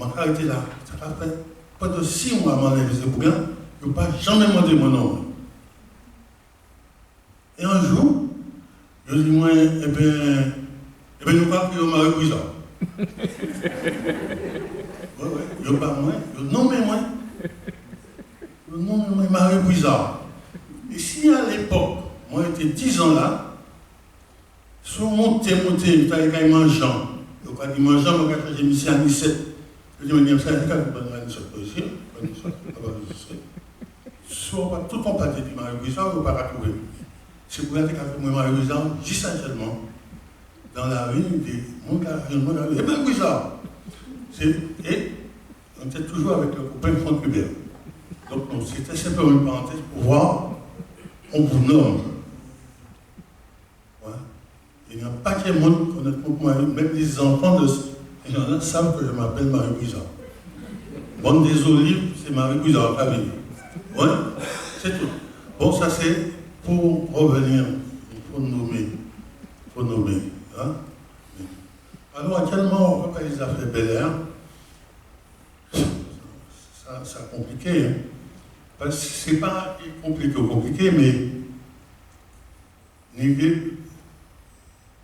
Je suis arrêté là. Ça a fait pas de 6 mois à m'enlever ce bouquin. Je n'ai pas jamais demandé mon nom. Et un jour, je dis, moi, eh bien, nous pas que Marie Bouizard. Oui, je pas moi, je nomme moi. Je nomme moi Marie Bouizard. Et si à l'époque, moi j'étais 10 ans là, sur monter, j'étais avec mangeant. Je crois que mangeant, je vais changer mission à 17. Je dis, mais ça, c'est pas une seule poésie, pas une seule, pas une seule. Soit tout en pâté de Marie Bouizard, on ne peut pas trouver. C'est pour ça que j'ai Marie Bouizard, juste actuellement, dans la rue, mon gars, et bien Bouizard. Et on était toujours avec le copain Franck Hubert. Donc, c'était simplement une parenthèse pour voir, on vous nomme. Ouais. Il n'y a pas de monde qui connaît moi, même les enfants de ces gens-là savent que je m'appelle Marie Bouizard. Bonne des Olives, c'est Marie Bouizard, la vie. Ouais, c'est tout. Bon, ça c'est pour revenir, il faut nommer. Hein? Alors, actuellement, on ne peut pas les affaires Bel Air. Ça compliqué. Hein? Parce que ce n'est pas compliqué, mais il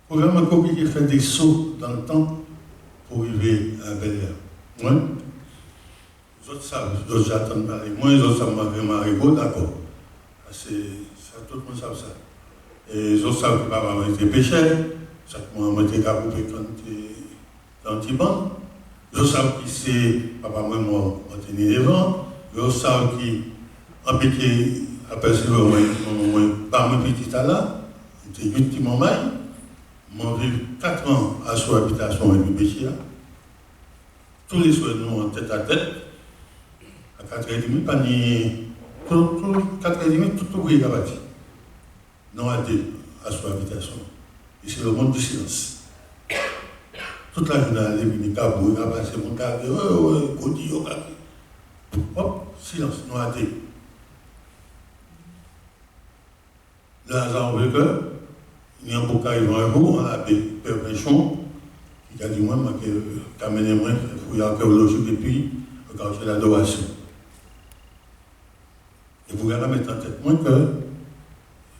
faut vraiment compliqué faire des sauts dans le temps pour arriver à Bel Air. Ouais? Les autres savent, les autres j'attends parler moins, les autres savent Marigot, d'accord. Ça, tout le monde savent ça. Et les autres savent que papa m'a été pêcheur, ça m'a été capable quand il bande. Les autres savent qui c'est, papa moi, m'a tenu devant. Les autres savent qui, en piqué, aperçu moi, par mon petit à là, j'étais 8 petits mamans, m'ont vécu 4 ans à son habitation avec le péché. Tous les soirs, nous, en tête à tête, à 4h30, pas ni. 4h30, tout ouvrier a bâti. Non à son habitation. Et c'est le monde du silence. Toute la journée, elle est venue, il a passé mon cas, Cody, hop, silence, non à deux. Le hasard veut que, il y a un beau cas, un jour, on a appelé Père Péchon, qui a dit, moi, qui a mené moi, il y a archéologique depuis le quartier d'adoration. Et vous regardez mettre en tête moins que,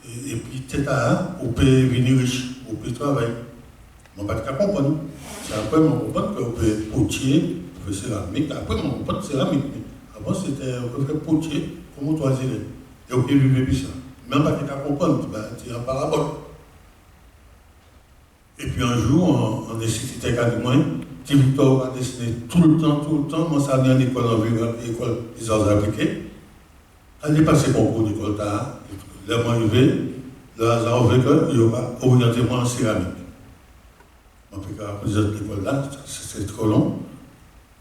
et puis tête à on peut venir riche, on peut travailler. Je ne peux pas comprendre. C'est après, je comprends qu'on peut potier, on peut céramique. Après, je comprends céramique. Avant, c'était, on peut faire potier, comme on toisir. Et on peut vivre plus ça. Même pas qu'à comprendre, c'est un parabole. Et puis un jour, on décide de faire du moins, petit Victor a dessiné tout le temps, moi ça vient à l'école en ville, l'école des arts appliqués. Elle est passée concours d'école tard, là, moi, arrivé, le hasard veut qu'il va orienter moi en céramique. Je ne peux pas dire l'école là, c'est trop long.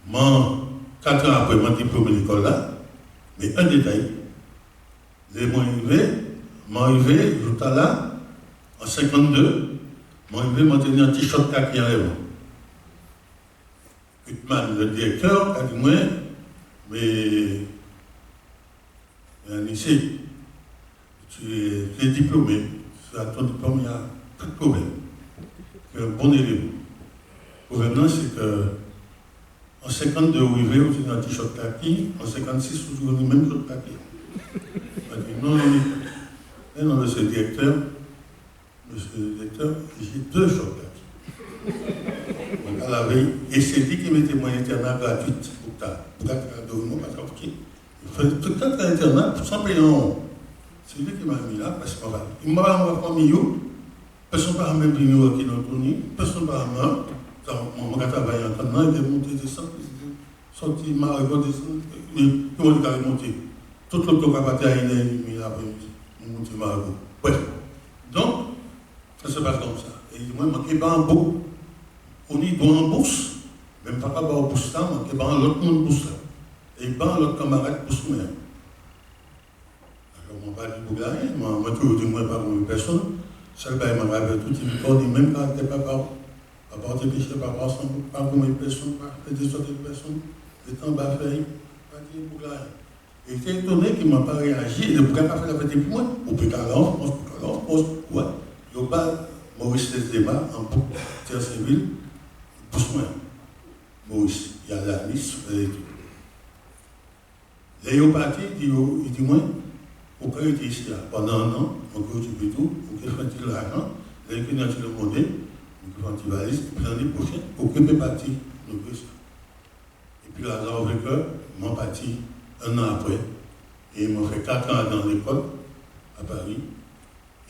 Moi, 4 ans après, mon diplôme de l'école là, mais un détail, les mois arrivé, je suis là, en 52, moi arrivé, m'a tenu un t-shirt kaki en rêve. Putman, le directeur, a dit moi, mais un lycée, tu es diplômé, tu as ton diplôme, il n'y a pas de problème. Tu es un bon élève. Le problème, c'est que en 52, vous arrivez, vous avez un t-shirt kaki, en 56, vous avez le même t-shirt kaki. Il m'a dit non, monsieur le directeur, j'ai 2 shorts kaki. Donc à la veille, et c'est lui qui mettait mon internat gratuite pour ta devenir pas tranquille. Il faisait tout le temps à l'internat sans payer un rond. C'est lui qui m'a mis là, parce qu'il m'a envoyé personne ne m'a même pris qui n'a connu, personne ne m'a mis. Mon gars travaillait en train il est monté, descendre, sorti, il m'a regardé, mais tout le monde est monté. Tout le temps, il a mis l'après-midi, il monté Margot. Bref. Donc, ça se passe comme ça. Et moi, je ne manquais pas en bourse. On y doit en bourse, même pas en bourse là, je ne manquais pas en l'autre monde bourse là. Et pas l'autre camarade bourse même. Alors, je ne parle pas de rien, je ne toujours dit moi pas pour une personne. Seul bail m'a rappelé tout, il me dit même pas tes papas. Papa, tes péchés, papa, pas pour une personne, pas des autres personnes. Le temps va faire, pas dire pour rien. Et j'étais étonné qu'il ne m'a pas réagi. Et le bouquin a fait la fête pour moi. Au pétard en France, ouais. Je ne pas Maurice les débats en terre civile, pousse-moi. Maurice. il y a la liste. Les gens partis, ils disent moi, pourquoi ils étaient ici là pendant un an, on peut occuper tout, on peut faire de l'argent, les gens qui ont le monnaie, on peut faire une valise, puis l'année prochaine, occuper parti, nous faisons ça. Et puis là, on veut que, moi parti un an après, et ils m'ont fait 4 ans dans l'école, à Paris,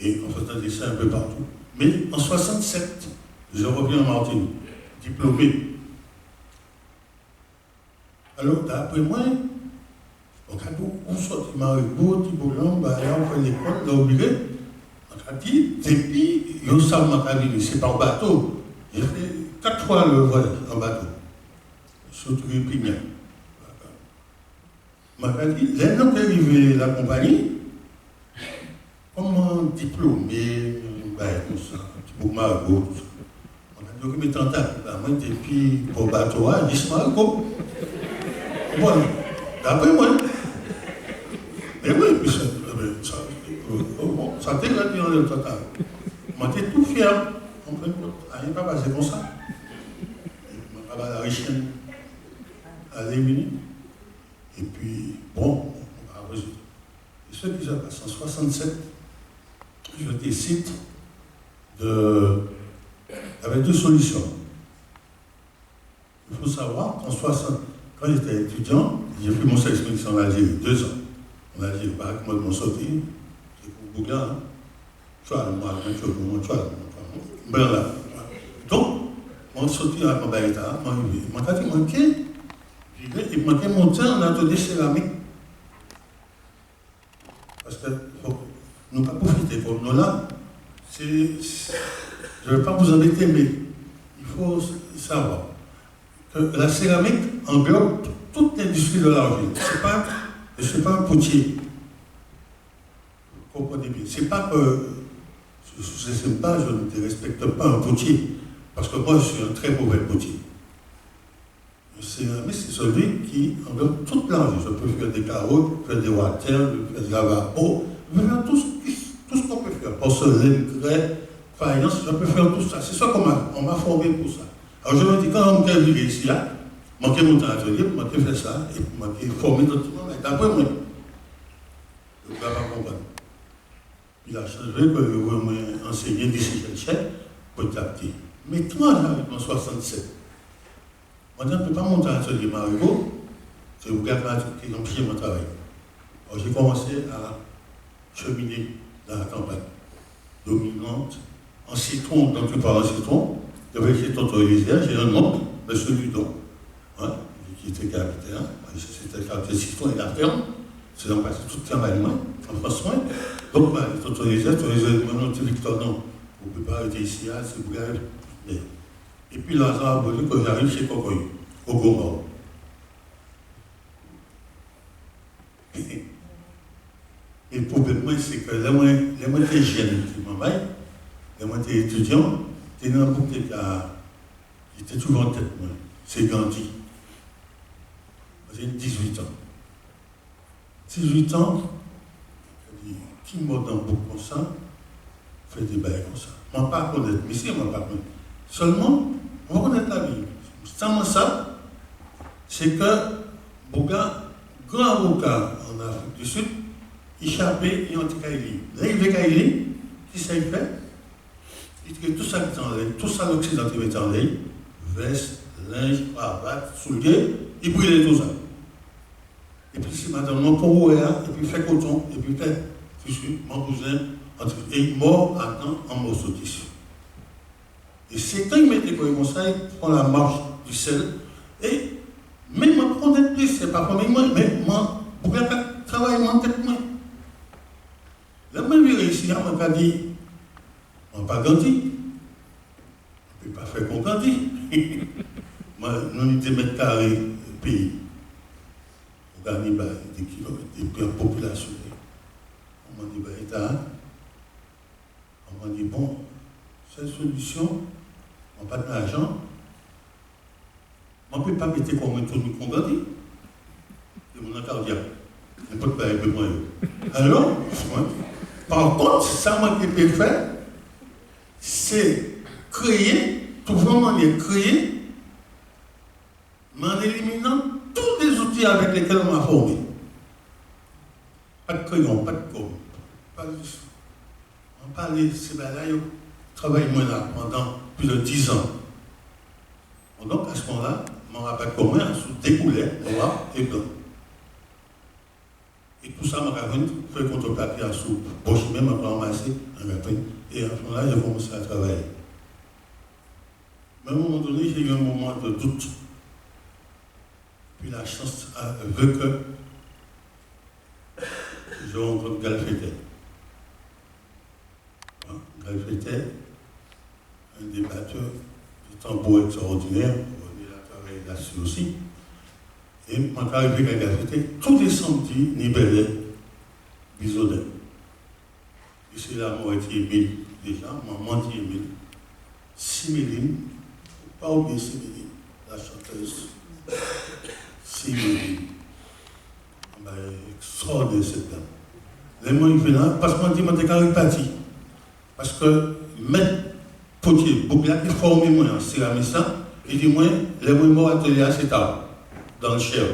et on faisait des dessins un peu partout. Mais en 67, je reviens en Martinique, diplômé. Alors, d'après moi, on sort du Marigot, du Boulogne, on fait l'école, on a oublié. On a dit, depuis, il y a ça, c'est pas en bateau. J'ai fait 4 fois le voyage en bateau. Surtout les premières. On m'a dit, les gens qui arrivent à la compagnie, comme un diplômé, comme ça, un petit peu Marigot, on a dit, mais tentable, moi, depuis pour bateau, je suis Marigot. Bon, d'après moi, mais oui, puis ça dégradé dans le total. Moi, j'étais tout fier. On peut pas passer comme ça. On va à la richesse, à l'émini. Et puis, bon, on va résoudre. Et ce qui s'est passé en 67, je décide de. Il y avait 2 solutions. Il faut savoir qu'en 60, quand j'étais étudiant, j'ai fait mon service militaire en Algérie, 2 ans. En Algérie, pas que moi de m'en sortir, c'est pour Bouga, hein. Tu vois, moi, tu vois, ben là. Donc, mon sorti à mon baïta, mon tati manquait, et manquait mon temps en atelier céramique. Parce que nous ne pouvons pas profiter comme nous là. Je ne vais pas vous embêter, mais il faut savoir que la céramique englobe toute l'industrie de l'argile. Je ne suis pas un potier. Vous comprenez bien. Ce n'est pas que je ne te respecte pas un potier. Parce que moi, je suis un très mauvais potier. Le céramiste, c'est celui qui englobe toute l'argile. Je peux faire des carreaux, faire des water, faire des lavabos, je peux faire tout ce qu'on peut faire. Porcelaine, grès, faïence, je peux faire tout ça. C'est ça qu'on m'a formé pour ça. Alors je me dis, quand on me dit ici, là, manquer mon temps atelier, manquer faire ça, et manquer former d'autres gens. D'après moi, je ne peux pas comprendre. Il a changé que je vais enseigner d'ici chercher, petit à petit. Mais toi, j'arrive en 67. Moi, je ne peux pas monter à l'atelier Marigot, c'est vous garder qui ont pris mon travail. Alors j'ai commencé à cheminer dans la campagne dominante, en citron, donc tu parles en citron, j'avais chez Tonton Eliezer, j'ai un oncle, M. Ludon, hein, qui était capitaine, c'était le capitaine citron et la ferme, c'est donc passé tout le travail en France. Donc, Tonton Eliezer, mon petit Victor, non, vous ne pouvez pas arrêter ici, c'est vous garder. Et puis, là, ça a voulu que j'arrive chez Cocoy, au Gomor. Et le problème, c'est que les moins jeunes qui m'envoient, les moins étudiants, c'est un bouc qui était toujours en tête, moi. C'est Gandhi. J'ai 18 ans. 18 ans, je dis, qui m'a dans un bouc comme ça, fait des bails comme ça. Je ne vais pas connaître, mais si, je ne vais pas connaître. Seulement, on va connaître la vie. Sans ça, c'est que Bouga, grand avocat en Afrique du Sud, échappé et anti-Kaili. Là, il veut Kaili, qui s'est fait? Il dit que tout ça qui est en l'air, tout ça l'Occident qui est en l'air, veste, linge, cravate, souliers, il brûlait tout ça. Et puis, c'est madame, mon pour et puis fait coton, et puis fait tissu, mon cousin, et il mort à temps en morceaux de tissu. Et c'est quand il mettait comme ça, il prend la marche du sel, et même moi, pour être plus, c'est pas comme moi, mais moi, pour faire travailler en tête, moi. Là, moi, je réussi, on m'a dit, on n'a pas Gandhi. On ne peut pas faire comme Gandhi. Moi, nous sommes mètres carrés pays. On gagne des kilomètres, des populations. On m'a dit, État. On m'a dit, bon, cette solution, on n'a pas d'argent. On ne peut pas mettre comme un tour de Gandhi. C'est mon cardiaque. On ne peut pas être moins. Alors, par contre, ça m'a été fait, c'est créer, tout vraiment les créer, mais en éliminant tous les outils avec lesquels on m'a formé. Pas de crayon, pas de gomme, pas de... On parlait de ces bagailles, je travaille moi là pendant plus de 10 ans. Donc à ce moment-là, mon rappel commun sous découlait noir et blanc. Et tout ça m'a fait contrepapier à sous poche, même encore ramassé un rappel. Et à ce moment-là, j'ai commencé à travailler. Mais à un moment donné, j'ai eu un moment de doute. Puis la chance veut que je rencontre Galfeté. Galfeté, un des batteurs de tambour extraordinaire, on a travaillé là-dessus aussi. Et quand je suis arrivé à Galfeté, tous les samedis, Nibélé, Bisodin. Et c'est là, moi, j'ai Émile, déjà, maman dit Émile, Siméline, pas oublier Siméline, la chanteuse. Siméline. Extraordinaire cette dame. Les mots ils viennent là, parce qu'on dit que je suis parti. Parce que maître Potier, Bougla qui formé moi en céramicien, il dit moi, les mots atelier c'est tard, dans le Cher.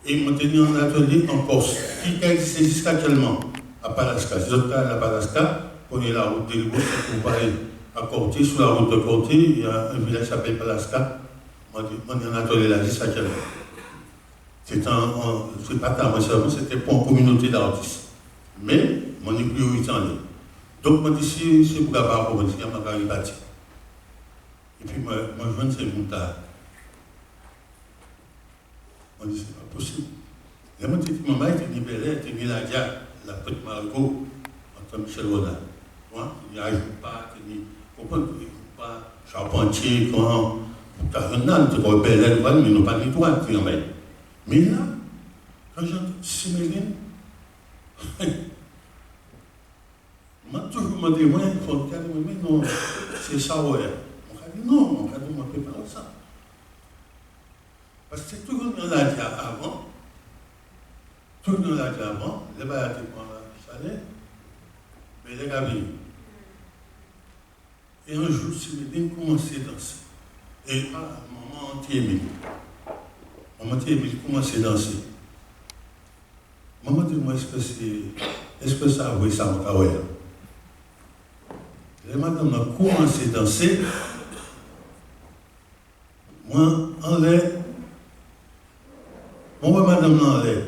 Et ils m'ont tenu en atelier en Corse, qui existe jusqu'à actuellement à Palaska. Si vous êtes à Palaska, prenez la route de Libos, vous allez à Corté, sur la route de Corté, il y a un village qui s'appelle Palaska. On est en atelier là, jusqu'à actuellement. C'est pas ta seulement, c'était pour une communauté d'artistes. Mais, mon priorité en est. Donc, moi, ici, c'est pour avoir un je suis bâti. Et puis, moi, je viens de ces montagnes. On dit, c'est pas possible. Et moi, je dis, maman, elle était libérée, elle était mise la petite Margot, entre Michel Ronan. Moi, il n'y a pas, il n'y pas, charpentier, quand, tu as un âne, tu as un bel aile, mais non pas les toits, tu en mets. Mais là, quand j'entends Siméline, m'a toujours demandé, moi, il faut que mais non, c'est ça, ouais. On a dit non, on a dit, on ne peut pas ça. Parce que c'est tout le monde l'a dit avant, les bails étaient pour la chalet, mais les gars viennent. Et un jour, Siméline commençait à danser. Et maman anti-Émile. Maman dit, commencé à danser. Maman dit, moi, est-ce que ça a joué ça, mon carrière? Et madame a commencé à danser. Moi, en l'air. Moi, madame, en l'air.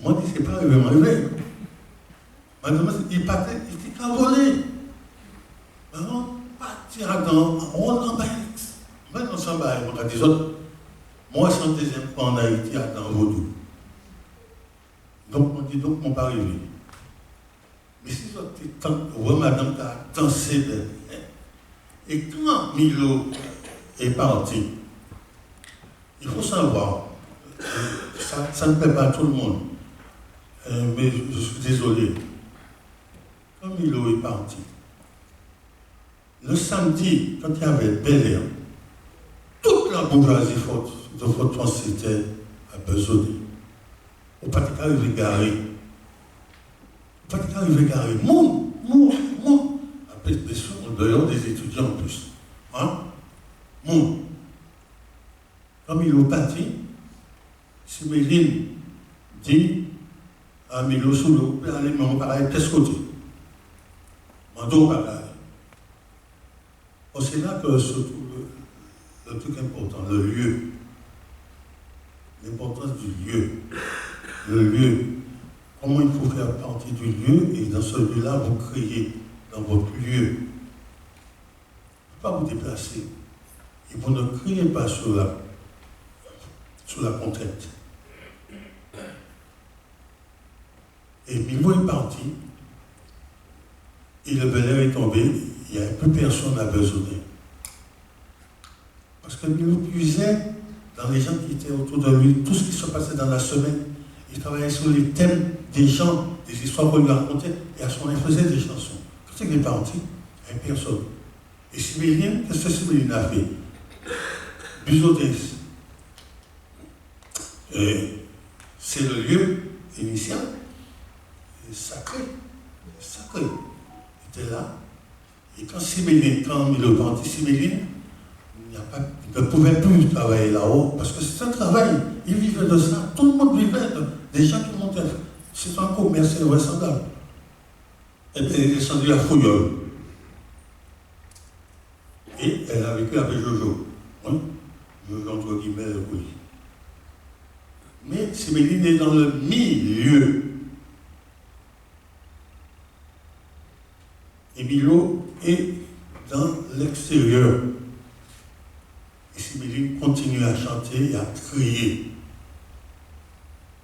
Moi, je dis, c'est pas arrivé, madame, il partait, il était envolé. Maman, partir dans, on en bas. Maintenant, on s'en bat, on a des autres. Moi, c'est un deuxième fois en Haïti, à Vaudou. Donc, on dit donc, on va arriver. Mais si vous madame qui a dansé, et quand Milo est parti, il faut savoir, ça ne plaît pas à tout le monde, mais je suis désolé. Quand Milo est parti, le samedi, quand il y avait Bel Air, toute la bourgeoisie de votre c'était à Besodé. Au Patika, il est garé. Au Patika, il est garé. Mon. Après, bien sûr, en dehors des étudiants en plus. Hein? Mon. Comme il est parti, Siméline dit à Milo Soulou, allez, mais on va aller de ce côté. Mando va aller. C'est là que se trouve le truc important, le lieu. L'importance du lieu. Le lieu. Comment il faut faire partie du lieu et dans ce lieu-là, vous créez dans votre lieu. Il ne faut pas vous déplacer. Et vous ne criez pas sur la contrainte. Et Milo est parti. Et le Bel Air est tombé. Il n'y avait plus personne à besoiner. Parce que Milo puisait dans les gens qui étaient autour de lui, tout ce qui se passait dans la semaine. Il travaillait sur les thèmes des gens, des histoires qu'on lui racontait, et à ce moment-là, il faisait des chansons. Quand il est parti, il n'y avait personne. Et Siméline, qu'est-ce que Siméline a fait? Buzotés. C'est le lieu initial, sacré. Il était là. Et quand Siméline, quand il est parti, Siméline il ne pouvait plus travailler là-haut, parce que c'est un travail, il vivait de ça, tout le monde vivait, des gens qui montaient, c'est un commerce invraisemblable. Et puis elle est descendue à Fouillol. Et elle a vécu avec Jojo. Hein? Jojo, entre guillemets, oui. Mais Séméline est dans le milieu. Et Milo est dans l'extérieur. Et Séméline continue à chanter et à crier.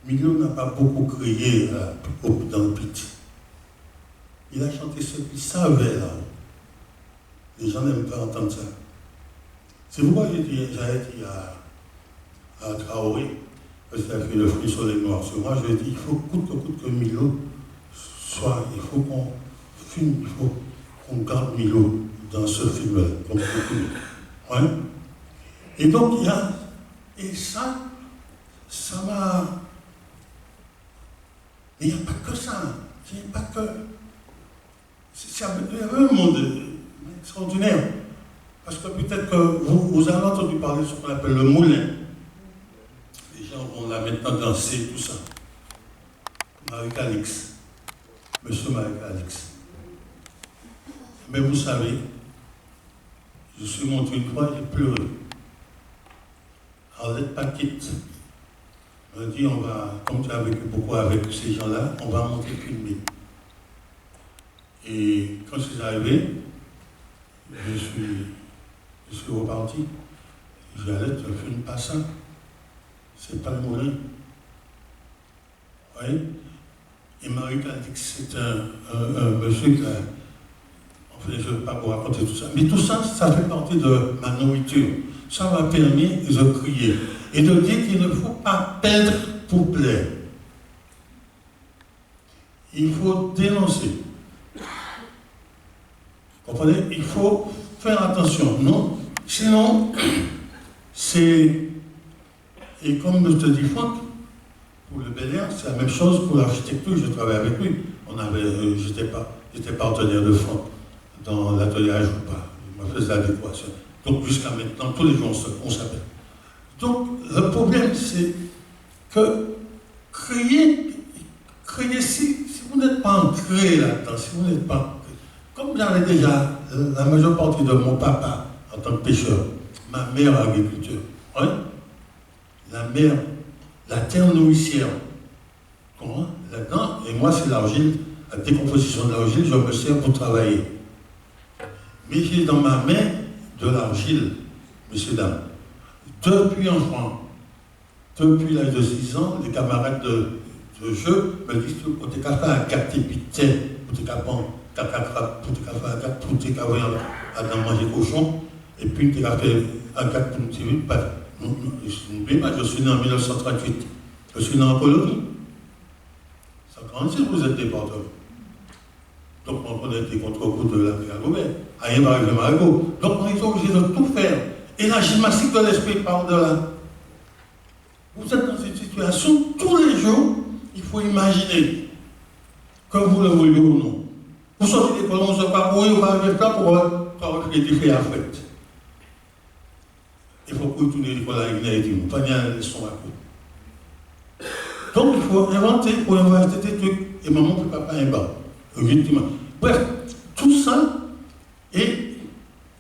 Milo n'a pas beaucoup crié dans le petit. Il a chanté ce qu'il savait là. Les gens n'aiment pas entendre ça. C'est pourquoi j'avais dit à Traoré, parce qu'il a fait le fruit sur les noirs sur moi, je lui ai dit, il faut coûte que Milo soit, il faut qu'on filme, il faut qu'on garde Milo dans ce film-là. Ouais. Et donc, et ça m'a... Mais il n'y a pas que ça. Il n'y a pas que... Il y avait un monde extraordinaire. Parce que peut-être que vous avez entendu parler de ce qu'on appelle le moulin. Les gens vont là maintenant danser, tout ça. Marie-Calix. Monsieur Marie-Calix. Mais vous savez, je suis monté une fois, j'ai pleuré. Arlette Paquette m'a dit, on va, comme tu as vécu beaucoup avec ces gens-là, on va monter filmer. Et quand je suis arrivé, je suis reparti. Je dis, Arlette, je filme pas ça. C'est pas le moulin. Vous voyez? Et Marie-Calix, c'est un monsieur qui a... Enfin, je ne vais pas vous raconter tout ça. Mais tout ça, ça fait partie de ma nourriture. Ça m'a permis de crier et de dire qu'il ne faut pas perdre pour plaire. Il faut dénoncer. Vous comprenez? Il faut faire attention. Non? Sinon, c'est... Et comme je te dis, Franck, pour le Bel Air, c'est la même chose pour l'architecture. Je travaille avec lui. J'étais partenaire de Franck dans l'atelier à Joupa. Il m'a fait l'adéquation. Donc jusqu'à maintenant, tous les jours, on s'appelle. Donc le problème, c'est que créer si vous n'êtes pas ancré là-dedans, si vous n'êtes pas... Comme j'avais déjà la majeure partie de mon papa en tant que pêcheur, ma mère agriculteur, hein? La terre nourricière, là-dedans, et moi c'est l'argile, la décomposition de l'argile, je me sers pour travailler. Mais j'ai dans ma main de l'argile, messieurs, dames. Depuis enfant, depuis l'âge de 6 ans, les camarades de jeu me disent que tu as fait un captivité, tu as fait manger cochon, et puis tu as fait un captivité. N'oubliez pas, je suis né en 1938. Je suis né en colonie. 146, vous êtes déporteur. Donc on a été contre-coup de la Gobert. Rien n'arrive à Marigot. Donc on est obligé de tout faire. Et la gymnastique de l'esprit part de là. Vous êtes dans cette situation, tous les jours, il faut imaginer que vous le voulez ou non. Vous sortez d'école, on ne sait pas courir, on va arriver là pour recréer à fête. Il faut retourner à l'école à l'Église et dire, pas bien la leçon à coup. Donc il faut inventer, il faut inventer des trucs. Et maman et papa un bas. Bref, tout ça, et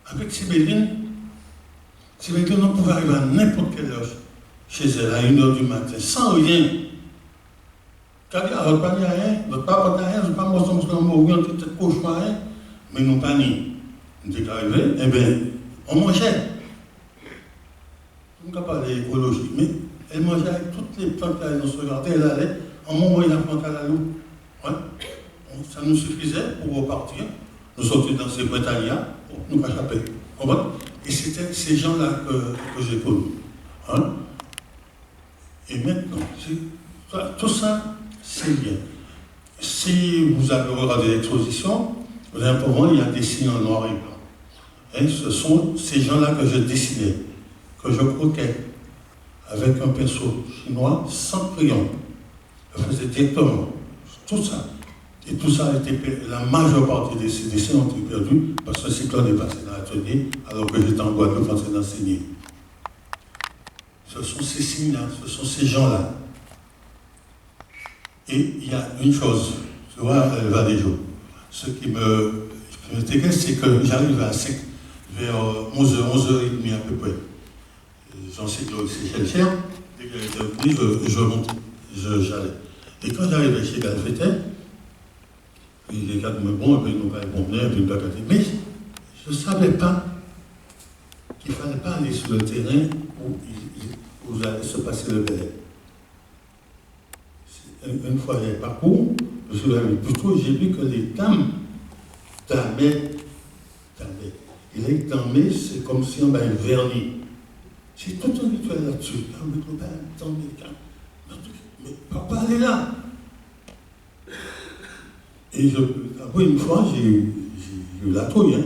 avec Séméline, on pouvait arriver à n'importe quelle heure chez elle, à 1h du matin, sans rien. Car il n'y a rien, notre papa n'a rien, notre papa n'a rien, on était cauchemar, mais nous pas ni. Nous étions arrivés, eh bien, on mangeait. On ne peut pas parler d'écologie, mais elle mangeait avec toutes les plantes qu'elle dans son jardin, elle allait, en m'envoyant la plante à la loupe. Ouais. Ça nous suffisait pour repartir. Nous sortions dans ces Britannias, nous échapper. Et c'était ces gens-là que j'ai connus. Hein? Et maintenant, tout ça, c'est bien. Si vous avez regardé l'exposition, vous allez voir, il y a des signes en noir et blanc. Et ce sont ces gens-là que je dessinais, que je croquais avec un pinceau chinois sans crayon. Je faisais directement tout ça. Et tout ça a été perdu. La majeure partie des CDC ont été perdus parce que le cyclone est passé dans l'atelier alors que j'étais en Guadeloupe en train d'enseigner. Ce sont ces signes-là, ce sont ces gens-là. Et il y a une chose, tu vois, Valéjo, ce qui me t'inquiète, c'est que j'arrive à 5, vers 11h, 11h30 à peu près. J'enseigne au CGLCR, dès qu'elle était venue, je montais, j'allais. Et quand j'arrivais chez Galfetin, les gars me bon, et puis nous répondent, et puis nous bagarrer. Mais je ne savais pas qu'il ne fallait pas aller sur le terrain où allait se passer le Bel Air. Une fois j'ai parcours, je suis allé plutôt, j'ai vu que les dames damaient. Et les dames, c'est comme si on avait vernis. J'ai tout un rituel là-dessus. Mais papa, elle est là. Et après une fois, j'ai eu la trouille. Hein.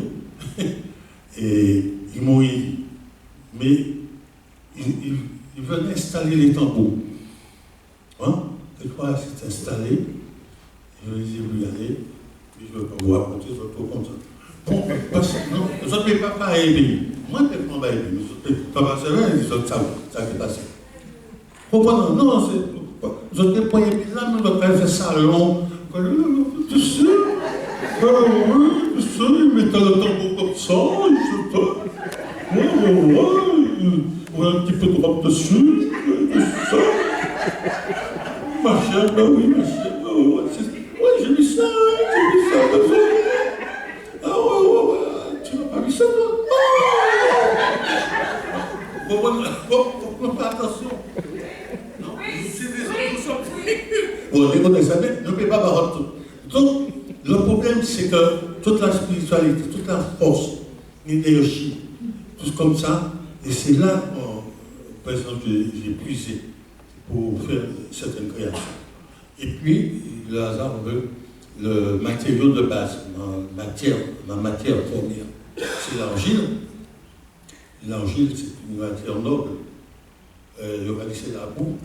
Et ils m'ont dit, mais ils venaient installer les tambours. Hein? Une fois, c'est installé. Je les ai vus y aller. Puis je ne vais pas vous raconter, je vais tout comme ça. Bon, parce que non, les autres ne peuvent pas aimer. Moi, je ne peux pas aimer. Papa, c'est vrai, les autres savent ça qui est passé. Pourquoi non, c'est. Les autres ne peuvent pas aimer. Là, nous, on fait ça long. Tu sais, oui, tu sais, ils mettaient le tambour comme ça, je sais pas. Ouais, un petit peu de robe dessus, tout ça. Ma chère, ben oui, ma chère, ouais, j'ai mis ça, ah ouais, tu n'as pas vu ça, toi? Bon, pas attention. Non, c'est des gens bon, les connaissez, ne paie pas par tout. Donc, le problème, c'est que toute la spiritualité, toute la force, l'énergie, tout comme ça, et c'est là, par exemple, j'ai puisé pour faire certaines créations. Et puis, le hasard veut le matériau de base, ma matière première, c'est l'argile. L'argile, c'est une matière noble. Le rallye, c'est la boue.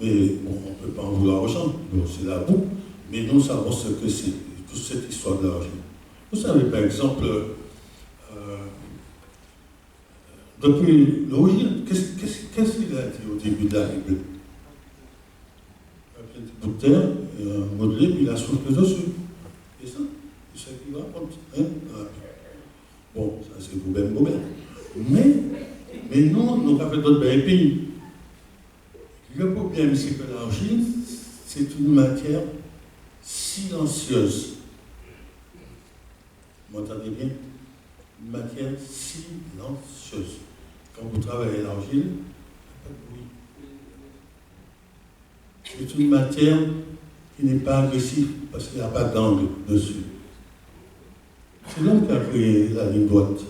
Mais bon, on ne peut pas en vouloir aux gens, c'est la boue. Mais nous savons ce que c'est, toute cette histoire de l'argile. Vous savez, par exemple, depuis l'origine, qu'est-ce qu'il a dit au début de la Bible? Un petit bout de terre, un modelé, puis il a soufflé dessus. C'est ça? C'est ça qu'il raconte. Hein? Bon, ça c'est vous-même. Mais non, nous avons fait d'autres pays. Le problème, c'est que l'argile, c'est une matière silencieuse. Vous m'entendez bien? Une matière silencieuse. Quand vous travaillez l'argile, il n'y a pas de bruit. C'est une matière qui n'est pas agressive parce qu'il n'y a pas d'angle dessus. C'est l'homme qui a créé la ligne droite.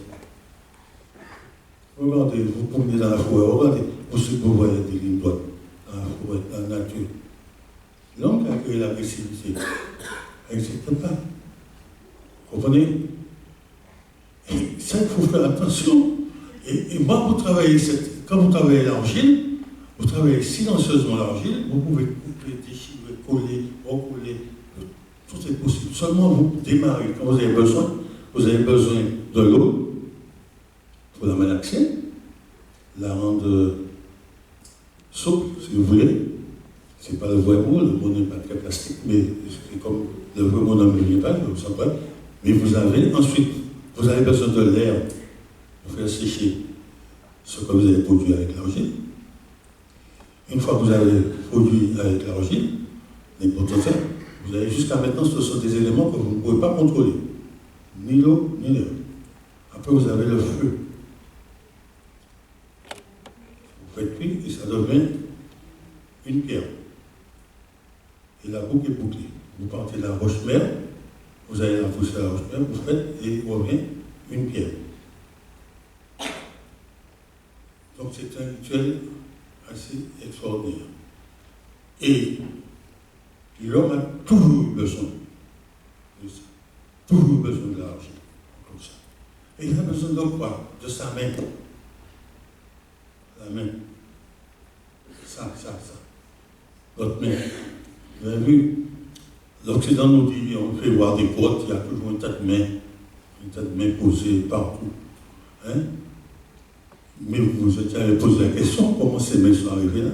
Regardez, vous promenez dans la forêt, regardez, vous voyez des lignes droites dans la forêt, dans la nature. L'homme qui a créé l'agressivité, elle n'existe pas. Vous comprenez? Et ça, il faut faire attention. Et moi, quand vous travaillez l'argile, vous travaillez silencieusement l'argile, vous pouvez couper, déchirer, coller, recoller, tout est possible. Seulement vous démarrez quand vous avez besoin de l'eau, il faut la malaxer, la rendre souple, si vous voulez. Ce n'est pas le vrai mot, le mot n'est pas très plastique, mais c'est comme le vrai mot ne me vient pas, je vous sens pas. Mais vous avez besoin de l'air pour faire sécher ce que vous avez produit avec l'argile. Une fois que vous avez produit avec l'argile, n'importe quoi, vous avez jusqu'à maintenant, ce sont des éléments que vous ne pouvez pas contrôler. Ni l'eau, ni l'air. Après, vous avez le feu. Vous faites cuire et ça devient une pierre. Et la boucle est bouclée. Vous partez de la roche-mère, vous allez la pousser à la roche-mère, vous faites et il revient une pierre. Donc c'est un rituel assez extraordinaire. Et l'homme a toujours eu besoin de ça. Toujours besoin de l'argent. Comme ça. Et il a besoin de quoi? De sa main. La main. Ça. Votre main. Vous avez vu? L'Occident nous dit, on fait voir des côtes, il y a toujours une tête de main posée partout. Hein? Mais vous vous avez posé la question, comment ces mains sont arrivées là?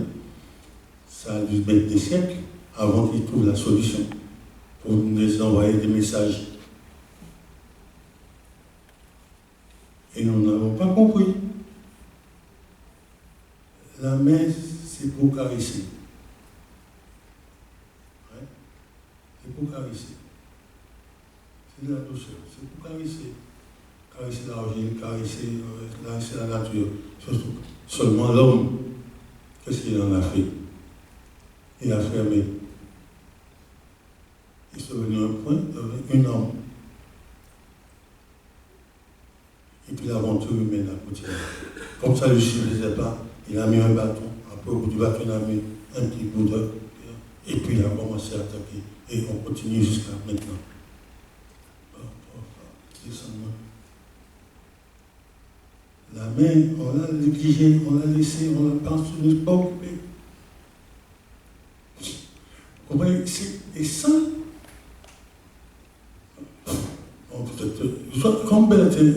Ça a dû mettre des siècles avant qu'ils trouvent la solution pour nous envoyer des messages. Et nous n'avons pas compris. La main, c'est pour caresser. Ouais? C'est pour caresser. C'est de la douceur. C'est pour caresser. Caresser l'argile, caresser la nature. Seulement l'homme, qu'est-ce qu'il en a fait? Il a fermé. Il est devenu un point, une arme. Et puis l'aventure humaine à côté. Comme ça ne lui suffisait pas, il a mis un bâton. Après, au bout du bâton, il a mis un petit bout de. Et puis il a commencé à attaquer. Et on continue jusqu'à maintenant. La main, on l'a négligée, on l'a laissée, on l'a pas occupée. Vous comprenez? Et ça, peut-être, comme Bertin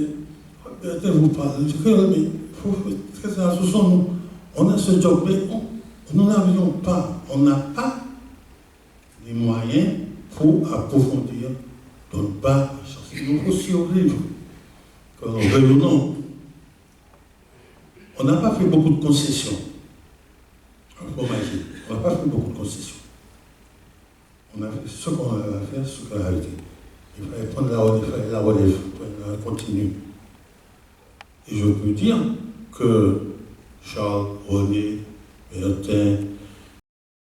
vous parle, mais il faut très attention, on a ce job, mais nous n'avions pas, on n'a pas les moyens pour approfondir, donc pas chercher. Il faut survivre. Quand on veut ou non, on n'a pas fait beaucoup de concessions. On n'a pas fait beaucoup de concessions. On a fait ce qu'on avait à faire, ce qu'on a été. Il fallait prendre la relève, continuer. Et je peux dire que Charles, René, Bertin,